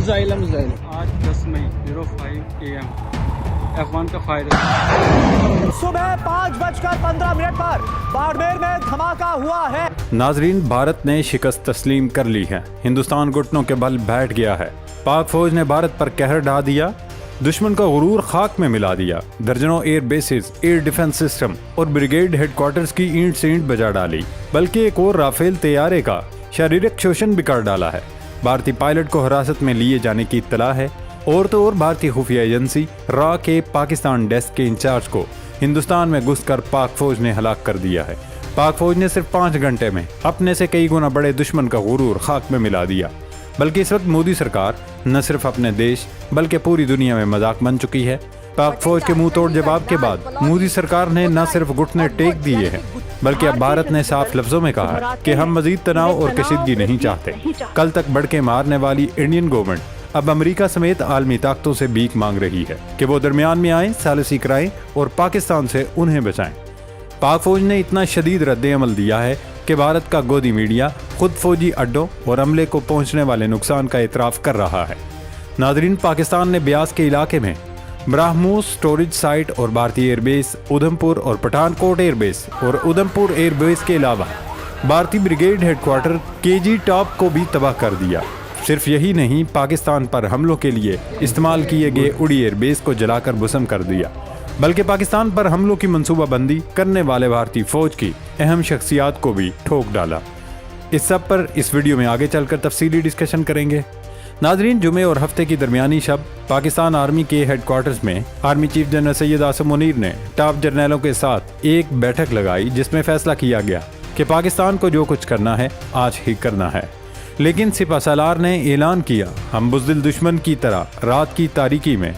Missile आज 10 मई 05 AM F1 का फायदा। सुबह 5:15 पर बाड़मेर में धमाका हुआ है। नाजरीन, भारत ने शिकस्त तस्लीम कर ली है। हिंदुस्तान घुटनों के बल बैठ गया है। पाक फौज ने भारत पर कहर ढा दिया, दुश्मन का गुरूर खाक में मिला दिया। दर्जनों air bases, air defence system और ब्रिगेड हेडक्वार्टर्स की ईंट से ईंट बजा डाली, बल्कि एक और राफेल तैयारे का शारीरिक शोषण भी कर डाला है। भारतीय पायलट को हिरासत में लिए जाने की इत्तला है। और तो और भारतीय खुफिया एजेंसी रा के पाकिस्तान डेस्क के इंचार्ज को हिंदुस्तान में घुसकर पाक फौज ने हलाक कर दिया है। पाक फौज ने सिर्फ 5 घंटे में अपने से कई गुना बड़े दुश्मन का गुरूर खाक में मिला दिया। बल्कि इस वक्त मोदी सरकार न सिर्फ अपने देश बल्कि पूरी दुनिया में मजाक बन चुकी है। पाक फौज के मुंह तोड़ जवाब के बाद मोदी सरकार ने न सिर्फ घुटने टेक दिए हैं, बल्कि अब भारत ने साफ लफ्जों में कहा कि हम मजीद तनाव और कशीदगी नहीं चाहते। कल तक बढ़ के मारने वाली इंडियन गवर्नमेंट अब अमेरिका समेत आलमी ताकतों से भीख मांग रही है कि वो दरमियान में आए, सालिसी कराएं और पाकिस्तान से उन्हें बचाएं। पाक फौज ने इतना शदीद रद्द-ए-अमल दिया है कि भारत का गोदी मीडिया खुद फौजी अड्डों और अमले को पहुंचने वाले नुकसान का इतराफ़ कर रहा है। नाजरीन, पाकिस्तान ने ब्यास के इलाके में ब्राह्मोस स्टोरेज साइट और भारतीय एयरबेस उधमपुर और पठानकोट एयरबेस और उधमपुर एयरबेस के अलावा भारतीय ब्रिगेड हेडक्वार्टर केजी टॉप को भी तबाह कर दिया। सिर्फ यही नहीं, पाकिस्तान पर हमलों के लिए इस्तेमाल किए गए उड़ी एयरबेस को जलाकर भस्म कर दिया, बल्कि पाकिस्तान पर हमलों की मंसूबाबंदी करने वाले भारतीय फौज की अहम शख्सियात को भी ठोक डाला। इस सब पर इस वीडियो में आगे चलकर तफसीली डिस्कशन करेंगे। नाजरीन, जुमे और हफ्ते की दरमियानी शब पाकिस्तान आर्मी के हेडक्वार्टर्स में army chief general Syed Asim Munir ने टॉप जर्नलों के साथ एक बैठक लगाई, जिसमें फैसला किया गया कि पाकिस्तान को जो कुछ करना है आज ही करना है। लेकिन सिपह सालार ने ऐलान किया, हम बुज़दिल दुश्मन की तरह रात की तारीकी में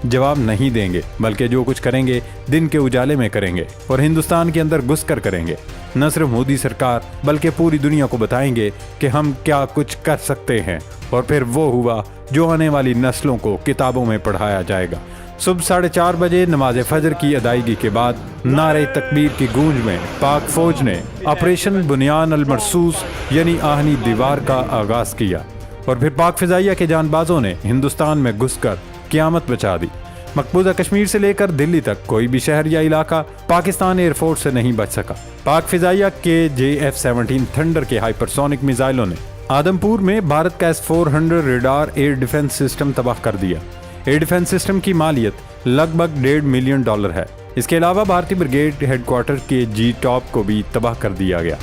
जवाब नहीं देंगे, बल्कि जो कुछ करेंगे दिन के उजाले में करेंगे और हिंदुस्तान के अंदर घुस कर करेंगे। न सिर्फ मोदी सरकार बल्कि पूरी दुनिया को बताएंगे कि हम क्या कुछ कर सकते हैं। और फिर वो हुआ जो आने वाली नस्लों को किताबों में पढ़ाया जाएगा। सुबह 4:30 बजे नमाज फजर की अदायगी के बाद नारे तकबीर की गूंज में पाक फौज ने ऑपरेशन बुनियान अल मरसूस यानी आहनी दीवार का आगाज किया और फिर पाक फिजाइया के जानबाजों ने हिंदुस्तान में घुसकर क़यामत बचा दी। मकबूजा कश्मीर से लेकर दिल्ली तक कोई भी शहर या इलाका पाकिस्तान एयरफोर्स से नहीं बच सका। पाक फिजाइया के JF-17 थंडर के हाइपरसोनिक मिसाइलों ने आदमपुर में भारत का S-400 radar air defence system तबाह कर दिया। एयर डिफेंस सिस्टम की मालियत लगभग $1.5 मिलियन है। इसके अलावा भारतीय ब्रिगेड हेडक्वार्टर के जी टॉप को भी तबाह कर दिया गया,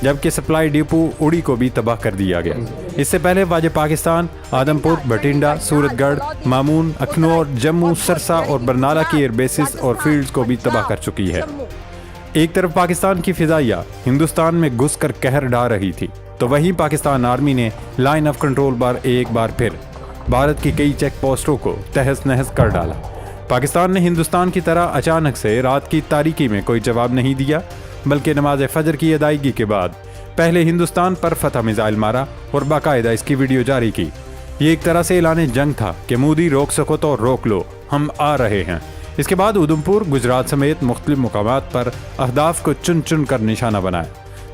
जबकि सप्लाई डिपो उड़ी को भी तबाह कर दिया गया। इससे पहले वाजे पाकिस्तान आदमपुर, बठिंडा, सूरतगढ़, मामून, अखनौर, जम्मू, सरसा और बरनाला की एयरबेसिस और फील्ड्स को भी तबाह कर चुकी है। एक तरफ पाकिस्तान की फिजाइया हिंदुस्तान में घुस कर कहर ढा रही थी, तो वहीं पाकिस्तान आर्मी ने लाइन ऑफ कंट्रोल पर एक बार फिर भारत की कई चेक पोस्टों को तहस नहस कर डाला। पाकिस्तान ने हिंदुस्तान की तरह अचानक से रात की तारीकी में कोई जवाब नहीं दिया, बल्कि नमाज फजर की अदायगी के बाद पहले हिंदुस्तान पर फतह मिसाइल मारा और बाकायदा इसकी वीडियो जारी की। ये एक तरह से ऐलान जंग था कि मोदी रोक सको तो रोक लो, हम आ रहे हैं। इसके बाद उधमपुर, गुजरात समेत मुख्तलिफ मुकामात पर अहदाफ को चुन चुन कर निशाना बनाया।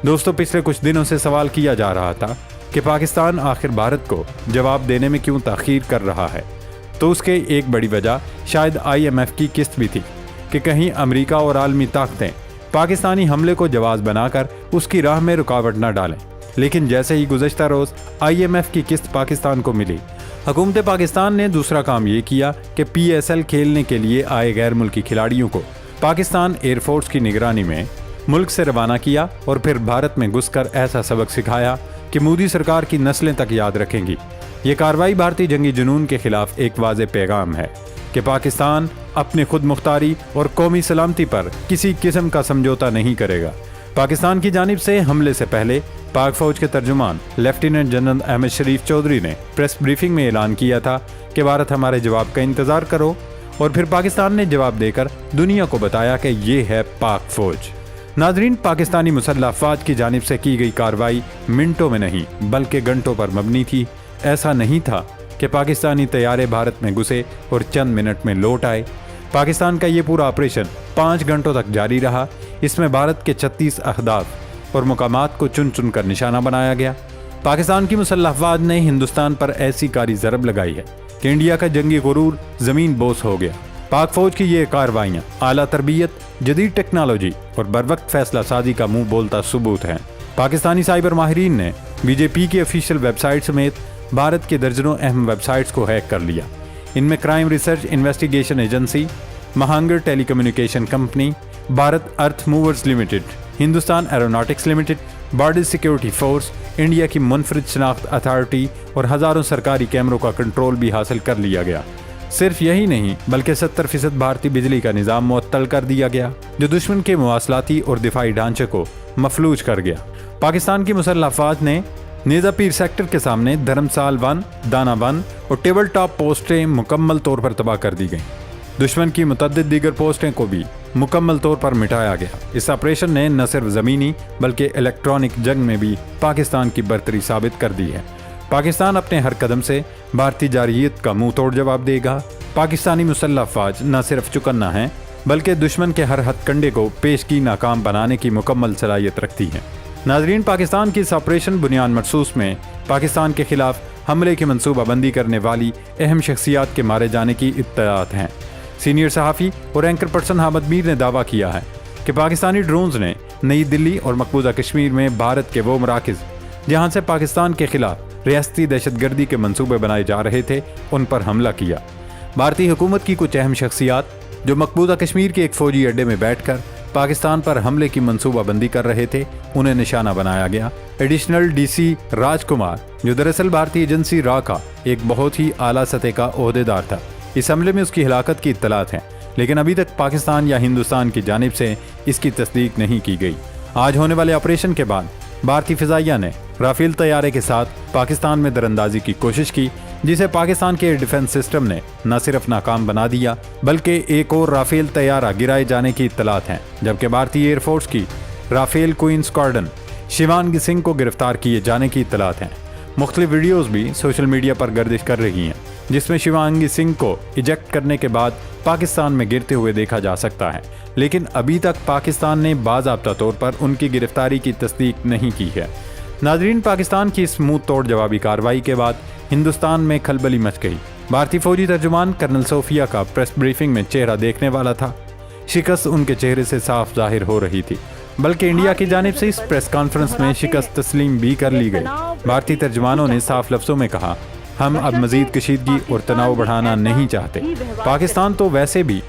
दोस्तों, पिछले कुछ दिनों से सवाल किया जा रहा था कि पाकिस्तान आखिर भारत को जवाब देने में क्यों ताख़ीर कर रहा है। तो उसके एक बड़ी वजह शायद IMF की किस्त भी थी कि कहीं अमेरिका और आलमी ताकतें पाकिस्तानी हमले को जवाब बनाकर उसकी राह में रुकावट न डालें। लेकिन जैसे ही गुज़श्ता रोज़ IMF की किस्त पाकिस्तान को मिली, हुकूमत पाकिस्तान ने दूसरा काम ये किया कि PSL खेलने के लिए आए गैर मुल्की खिलाड़ियों को पाकिस्तान एयरफोर्स की निगरानी में मुल्क से रवाना किया और फिर भारत में घुसकर ऐसा सबक सिखाया कि मोदी सरकार की नस्लें तक याद रखेंगी। ये कार्रवाई भारतीय जंगी जुनून के खिलाफ एक वाज़े पैगाम है कि पाकिस्तान अपने खुद मुख्तारी और कौमी सलामती पर किसी किस्म का समझौता नहीं करेगा। पाकिस्तान की जानिब से हमले से पहले पाक फौज के तर्जुमान लेफ्टिनेंट जनरल अहमद शरीफ चौधरी ने प्रेस ब्रीफिंग में ऐलान किया था कि भारत हमारे जवाब का इंतज़ार करो, और फिर पाकिस्तान ने जवाब देकर दुनिया को बताया कि ये है पाक फौज। नाजरीन, पाकिस्तानी मुसल्लह अफवाज की जानिब से की गई कार्रवाई मिनटों में नहीं बल्कि घंटों पर मबनी थी। ऐसा नहीं था कि पाकिस्तानी तैयारे भारत में घुसे और चंद मिनट में लौट आए। पाकिस्तान का ये पूरा ऑपरेशन 5 घंटों तक जारी रहा। इसमें भारत के 36 अहदाफ और मुकामात को चुन चुन कर निशाना बनाया गया। پاکستان کی مسلح افواج نے ہندوستان پر ایسی کاری ضرب لگائی ہے کہ انڈیا کا جنگی غرور زمین بوس ہو گیا۔ پاک فوج کی یہ کارروائیاں اعلیٰ تربیت، جدید ٹیکنالوجی اور بروقت فیصلہ سازی کا منہ بولتا ثبوت ہیں۔ پاکستانی سائبر ماہرین نے بی جے پی کی آفیشیل ویب سائٹ سمیت بھارت کے درجنوں اہم ویب سائٹس کو ہیک کر لیا۔ ان میں crime research investigation agency, Mahanagar telecommunication company, Bharat earth movers limited, Hindustan aeronautics limited, border security force, India کی منفرد شناخت اتھارٹی اور ہزاروں سرکاری کیمروں کا کنٹرول بھی حاصل کر لیا گیا۔ صرف یہی نہیں بلکہ 70% بھارتی بجلی کا نظام معطل کر دیا گیا، جو دشمن کے مواصلاتی اور دفاعی ڈھانچے کو مفلوج کر گیا۔ پاکستان کی مسلح افواج نے نیزا پیر سیکٹر کے سامنے دھرمسال 1، دانا 1 اور ٹیبل ٹاپ پوسٹیں مکمل طور پر تباہ کر دی گئیں۔ دشمن کی متعدد دیگر پوسٹیں کو بھی مکمل طور پر مٹایا گیا۔ اس آپریشن نے نہ صرف زمینی بلکہ الیکٹرانک جنگ میں بھی پاکستان کی برتری ثابت کر دی ہے۔ پاکستان اپنے ہر قدم سے بھارتی جارحیت کا منہ توڑ جواب دے گا۔ پاکستانی مسلح افواج نہ صرف چکنا ہیں بلکہ دشمن کے ہر ہتھ کنڈے کو پیشگی ناکام بنانے کی مکمل صلاحیت رکھتی ہیں۔ ناظرین، پاکستان کی اس آپریشن بنیان مرصوص میں پاکستان کے خلاف حملے کی منصوبہ بندی کرنے والی اہم شخصیات کے مارے جانے کی اطلاعات ہیں۔ سینئر صحافی اور اینکر پرسن حامد میر نے دعویٰ کیا ہے کہ پاکستانی ڈرونز نے نئی دلی اور مقبوضہ کشمیر میں بھارت کے وہ مراکز جہاں سے پاکستان کے خلاف ریاستی دہشت گردی کے منصوبے بنائے جا رہے تھے ان پر حملہ کیا۔ بھارتی حکومت کی کچھ اہم شخصیات جو مقبوضہ کشمیر کے ایک فوجی اڈے میں بیٹھ کر پاکستان پر حملے کی منصوبہ بندی کر رہے تھے انہیں نشانہ بنایا گیا۔ Additional D C Raj Kumar, جو دراصل بھارتی ایجنسی را کا ایک بہت ہی اعلیٰ سطح کا عہدیدار تھا، اس حملے میں اس کی ہلاکت کی اطلاعات ہیں، لیکن ابھی تک پاکستان یا ہندوستان کی جانب سے اس کی تصدیق نہیں کی گئی۔ آج ہونے والے آپریشن کے بعد بھارتی فضائیہ نے رافیل طیارے کے ساتھ پاکستان میں دراندازی کی کوشش کی، جسے پاکستان کے ایئر ڈیفنس سسٹم نے نہ صرف ناکام بنا دیا بلکہ ایک اور رافیل طیارہ گرائے جانے کی اطلاعات ہیں، جبکہ بھارتی ایئر فورس کی رافیل کوئن اسکواڈرن شیوانگ سنگھ کو گرفتار کیے جانے کی اطلاعات ہیں۔ مختلف ویڈیوز بھی سوشل میڈیا پر گردش کر رہی ہیں جس میں شیوانگ سنگھ کو ایجیکٹ کرنے کے بعد پاکستان میں گرتے ہوئے دیکھا جا سکتا ہے، لیکن ابھی تک پاکستان نے باضابطہ طور پر ان کی گرفتاری کی تصدیق نہیں کی ہے۔ ناظرین، پاکستان کی اس منہ توڑ جوابی کارروائی کے بعد ہندوستان میں کھلبلی مچ گئی۔ بھارتی فوجی ترجمان کرنل صوفیہ کا پریس بریفنگ میں چہرہ دیکھنے والا تھا، شکست ان کے چہرے سے صاف ظاہر ہو رہی تھی، بلکہ انڈیا کی جانب سے اس پریس کانفرنس میں شکست تسلیم بھی کر لی گئی۔ بھارتی ترجمانوں نے صاف لفظوں میں کہا، ہم اب مزید کشیدگی اور تناؤ بڑھانا نہیں چاہتے۔ پاکستان تو ویسے بھی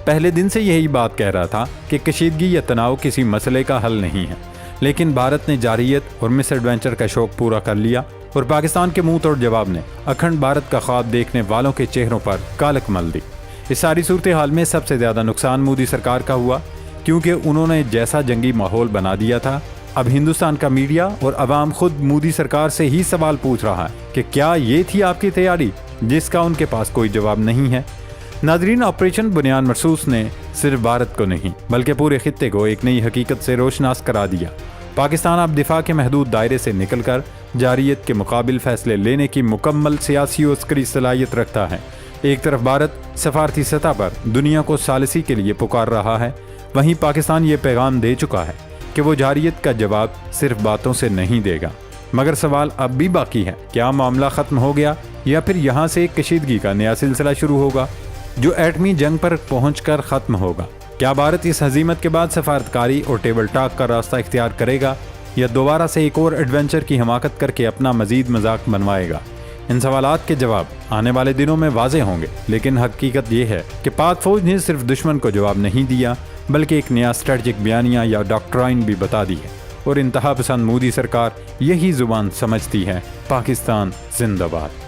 پہلے دن سے یہی بات کہہ رہا تھا کہ کشیدگی یا تناؤ کسی مسئلے کا حل نہیں ہے، لیکن بھارت نے جارحیت اور مس ایڈوینچر کا شوق پورا کر لیا اور پاکستان کے منہ توڑ جواب نے اکھنڈ بھارت کا خواب دیکھنے والوں کے چہروں پر کالک مل دی۔ اس ساری صورتحال میں سب سے زیادہ نقصان مودی سرکار کا ہوا، کیونکہ انہوں نے جیسا جنگی ماحول بنا دیا تھا، اب ہندوستان کا میڈیا اور عوام خود مودی سرکار سے ہی سوال پوچھ رہا ہے کہ کیا یہ تھی آپ کی تیاری، جس کا ان کے پاس کوئی جواب نہیں ہے۔ ناظرین، آپریشن بنیان مرصوص نے صرف بھارت کو نہیں بلکہ پورے خطے کو ایک نئی حقیقت سے روشناس کرا دیا۔ پاکستان اب دفاع کے محدود دائرے سے نکل کر جارحیت کے مقابل فیصلے لینے کی مکمل سیاسی و عسکری صلاحیت رکھتا ہے۔ ایک طرف بھارت سفارتی سطح پر دنیا کو ثالثی کے لیے پکار رہا ہے، وہیں پاکستان یہ پیغام دے چکا ہے کہ وہ جارحیت کا جواب صرف باتوں سے نہیں دے گا۔ مگر سوال اب بھی باقی ہے، کیا معاملہ ختم ہو گیا یا پھر یہاں سے کشیدگی کا نیا سلسلہ شروع ہوگا جو ایٹمی جنگ پر پہنچ کر ختم ہوگا؟ کیا بھارت اس ہزیمت کے بعد سفارتکاری اور ٹیبل ٹاک کا راستہ اختیار کرے گا یا دوبارہ سے ایک اور ایڈونچر کی حماقت کر کے اپنا مزید مذاق بنوائے گا؟ ان سوالات کے جواب آنے والے دنوں میں واضح ہوں گے، لیکن حقیقت یہ ہے کہ پاک فوج نے صرف دشمن کو جواب نہیں دیا بلکہ ایک نیا اسٹریٹجک بیانیہ یا ڈاکٹرائن بھی بتا دی ہے، اور انتہا پسند مودی سرکار یہی زبان سمجھتی ہے۔ پاکستان زندہ باد۔